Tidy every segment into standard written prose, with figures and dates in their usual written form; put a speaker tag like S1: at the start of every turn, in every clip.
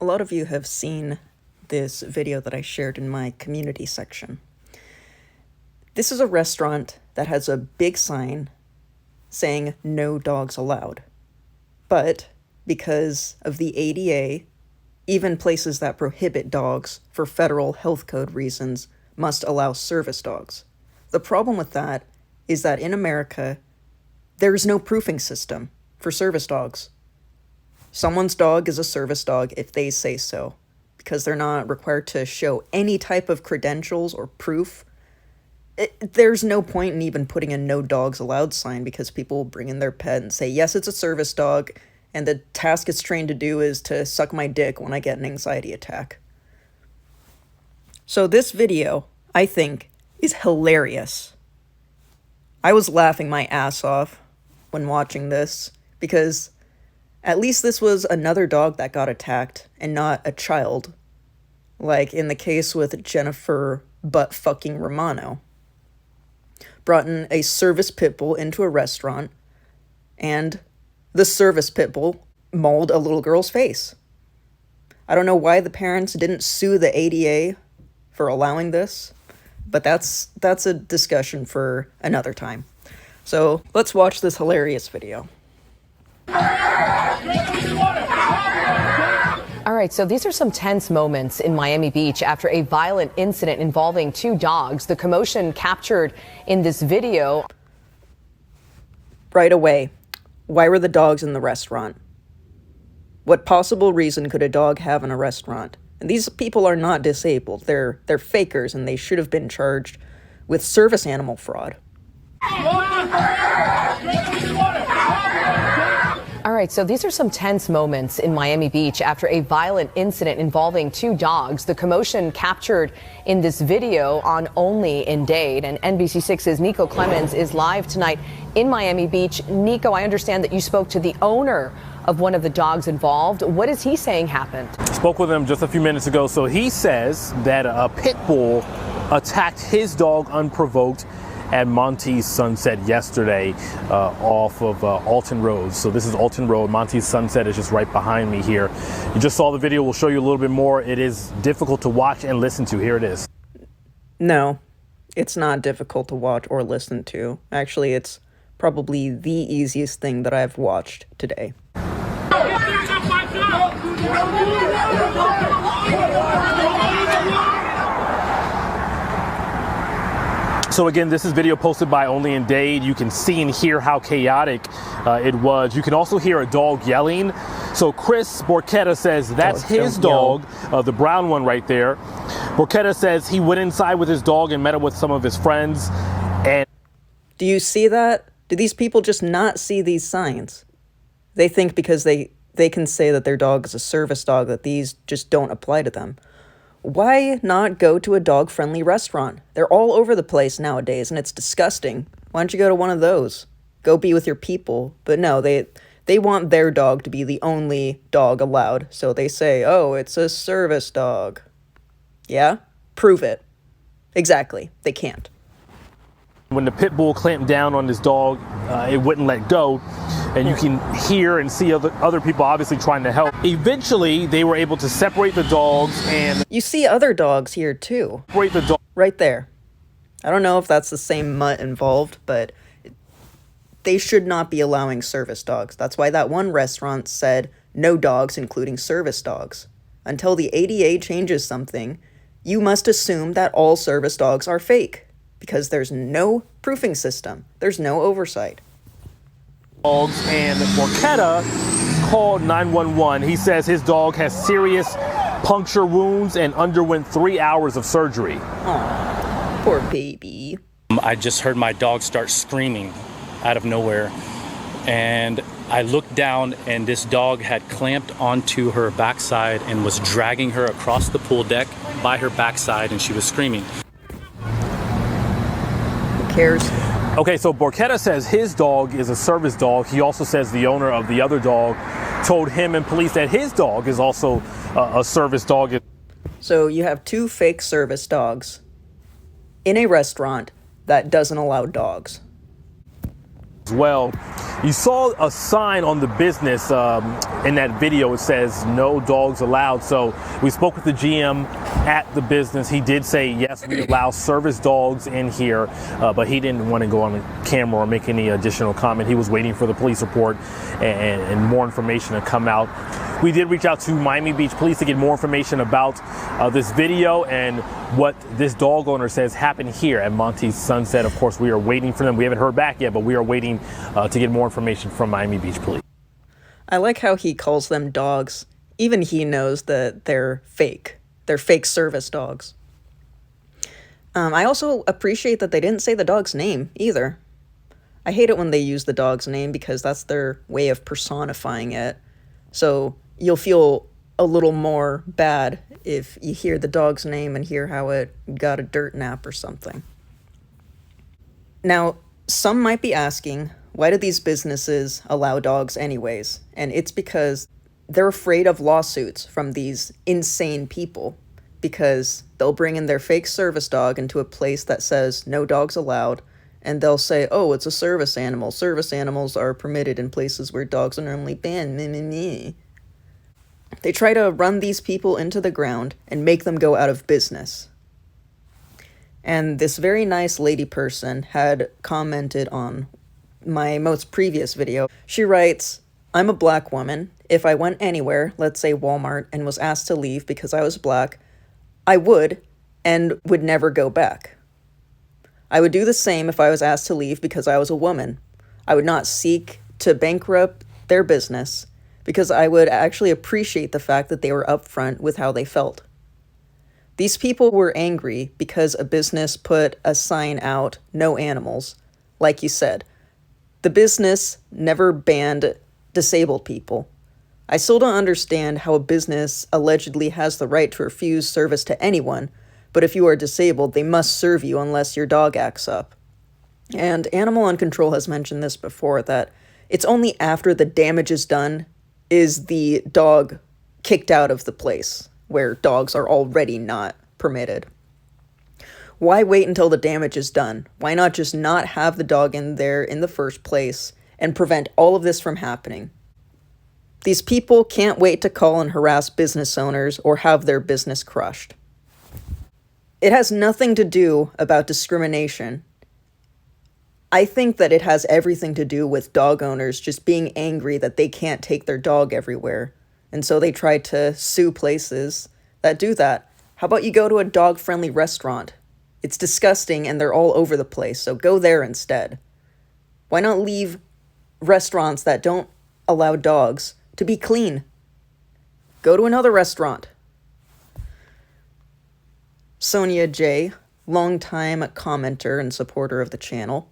S1: A lot of you have seen this video that I shared in my community section. This is a restaurant that has a big sign saying no dogs allowed. But because of the ADA, even places that prohibit dogs for federal health code reasons must allow service dogs. The problem with that is that in America, there is no proofing system for service dogs. Someone's dog is a service dog if they say so, because they're not required to show any type of credentials or proof. There's no point in even putting a no dogs allowed sign because people will bring in their pet and say, yes, it's a service dog, and the task it's trained to do is to suck my dick when I get an anxiety attack. So this video, I think, is hilarious. I was laughing my ass off when watching this because at least this was another dog that got attacked and not a child, like in the case with Jennifer butt-fucking Romano. Brought in a service pit bull into a restaurant, and the service pit bull mauled a little girl's face. I don't know why the parents didn't sue the ADA for allowing this, but that's a discussion for another time. So let's watch this hilarious video.
S2: All right, so these are some tense moments in Miami Beach after a violent incident involving two dogs. The commotion captured in this video.
S1: Right away, why were the dogs in the restaurant? What possible reason could a dog have in a restaurant? And these people are not disabled. They're fakers, and they should have been charged with service animal fraud.
S2: All right, so these are some tense moments in Miami Beach after a violent incident involving two dogs. The commotion captured in this video on Only in Dade. And NBC6's Nico Clemens is live tonight in Miami Beach. Nico, I understand that you spoke to the owner of one of the dogs involved. What is he saying happened?
S3: Spoke with him just a few minutes ago. So he says that a pit bull attacked his dog unprovoked at Monty's Sunset yesterday off of Alton Road. So this is Alton Road. Monty's Sunset is just right behind me here. You just saw the video. We'll show you a little bit more. It is difficult to watch and listen to. Here it is.
S1: No, it's not difficult to watch or listen to. Actually, it's probably the easiest thing that I've watched today.
S3: So again, this is video posted by Only in Dade. You can see and hear how chaotic it was. You can also hear a dog yelling. So Chris Borchetta says that's his dog, the brown one right there. Borchetta says he went inside with his dog and met up with some of his friends. And
S1: do you see that? Do these people just not see these signs? They think because they can say that their dog is a service dog that these just don't apply to them. Why not go to a dog-friendly restaurant? They're all over the place nowadays, and it's disgusting. Why don't you go to one of those? Go be with your people. But no, they want their dog to be the only dog allowed, so they say, oh, it's a service dog. Yeah? Prove it. Exactly. They can't.
S3: When the pit bull clamped down on this dog, it wouldn't let go. And you can hear and see other people obviously trying to help. Eventually, they were able to separate the dogs and...
S1: You see other dogs here, too.
S3: Separate the dog.
S1: Right there. I don't know if that's the same mutt involved, but they should not be allowing service dogs. That's why that one restaurant said no dogs, including service dogs. Until the ADA changes something, you must assume that all service dogs are fake, because there's no proofing system. There's no oversight.
S3: Dogs, and Borchetta called 911. He says his dog has serious puncture wounds and underwent 3 hours of surgery.
S1: Aw, poor baby.
S4: I just heard my dog start screaming out of nowhere, and I looked down, and this dog had clamped onto her backside and was dragging her across the pool deck by her backside, and she was screaming.
S1: Who cares?
S3: Okay, so Borchetta says his dog is a service dog. He also says the owner of the other dog told him and police that his dog is also a service dog.
S1: So you have two fake service dogs in a restaurant that doesn't allow dogs.
S3: as well. You saw a sign on the business in that video. It says no dogs allowed. So we spoke with the GM at the business. He did say, yes, we allow service dogs in here, but he didn't want to go on camera or make any additional comment. He was waiting for the police report and more information to come out. We did reach out to Miami Beach Police to get more information about this video and what this dog owner says happened here at Monty's Sunset. Of course, we are waiting for them. We haven't heard back yet, but we are waiting to get more information from Miami Beach Police.
S1: I like how he calls them dogs. Even he knows that they're fake. They're fake service dogs. I also appreciate that they didn't say the dog's name either. I hate it when they use the dog's name because that's their way of personifying it. So you'll feel a little more bad if you hear the dog's name and hear how it got a dirt nap or something. Now, some might be asking, why do these businesses allow dogs anyways? And it's because they're afraid of lawsuits from these insane people, because they'll bring in their fake service dog into a place that says no dogs allowed, and they'll say, oh, it's a service animal. Service animals are permitted in places where dogs are normally banned. Meh, meh, meh. They try to run these people into the ground and make them go out of business. And this very nice lady person had commented on my most previous video. She writes, I'm a black woman. If I went anywhere, let's say Walmart, and was asked to leave because I was black, I would and would never go back. I would do the same if I was asked to leave because I was a woman. I would not seek to bankrupt their business because I would actually appreciate the fact that they were upfront with how they felt. These people were angry because a business put a sign out, no animals. Like you said, the business never banned disabled people. I still don't understand how a business allegedly has the right to refuse service to anyone, but if you are disabled, they must serve you unless your dog acts up. And Animal on Control has mentioned this before, that it's only after the damage is done is the dog kicked out of the place where dogs are already not permitted. Why wait until the damage is done? Why not just not have the dog in there in the first place and prevent all of this from happening? These people can't wait to call and harass business owners or have their business crushed. It has nothing to do about discrimination. I think that it has everything to do with dog owners just being angry that they can't take their dog everywhere. And so they try to sue places that do that. How about you go to a dog-friendly restaurant? It's disgusting and they're all over the place, so go there instead. Why not leave restaurants that don't allow dogs to be clean? Go to another restaurant. Sonia J., longtime commenter and supporter of the channel.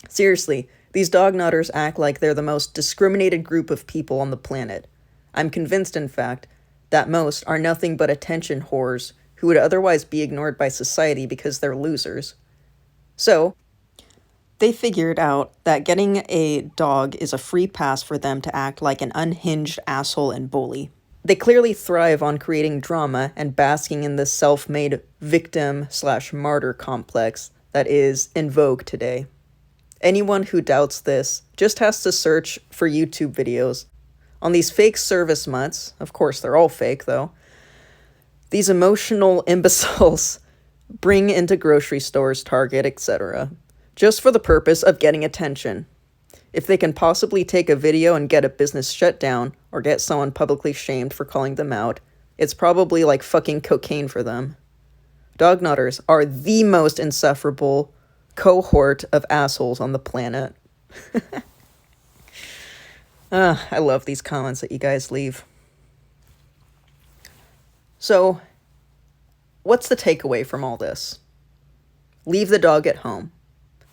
S1: Seriously, these dog nutters act like they're the most discriminated group of people on the planet. I'm convinced, in fact, that most are nothing but attention whores who would otherwise be ignored by society because they're losers. So, they figured out that getting a dog is a free pass for them to act like an unhinged asshole and bully. They clearly thrive on creating drama and basking in the self-made victim/martyr complex that is in vogue today. Anyone who doubts this just has to search for YouTube videos on these fake service mutts. Of course, they're all fake, though. These emotional imbeciles bring into grocery stores, Target, etc., just for the purpose of getting attention. If they can possibly take a video and get a business shut down or get someone publicly shamed for calling them out, it's probably like fucking cocaine for them. Dog nutters are the most insufferable cohort of assholes on the planet. I love these comments that you guys leave. So, what's the takeaway from all this? Leave the dog at home.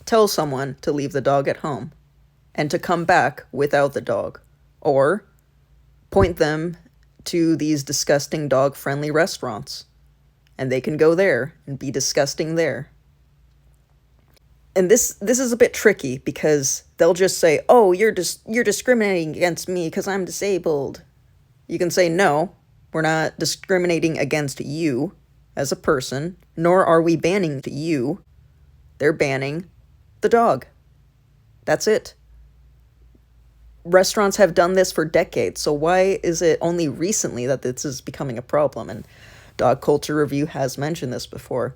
S1: Tell someone to leave the dog at home and to come back without the dog. Or point them to these disgusting dog-friendly restaurants, and they can go there and be disgusting there. And this is a bit tricky because they'll just say, oh, you're discriminating against me because I'm disabled. You can say, no, we're not discriminating against you as a person, nor are we banning you. They're banning the dog. That's it. restaurants have done this for decades, so why is it only recently that this is becoming a problem? And Dog Culture Review has mentioned this before.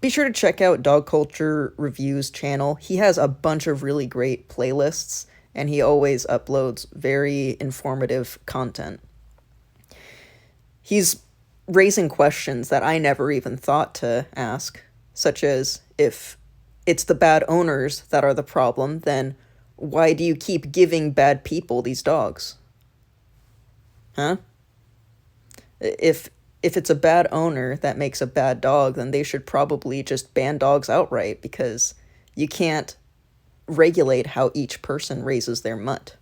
S1: Be sure to check out Dog Culture Review's channel. He has a bunch of really great playlists, and he always uploads very informative content. He's raising questions that I never even thought to ask, such as, if it's the bad owners that are the problem, then why do you keep giving bad people these dogs? Huh? If it's a bad owner that makes a bad dog, then they should probably just ban dogs outright, because you can't regulate how each person raises their mutt.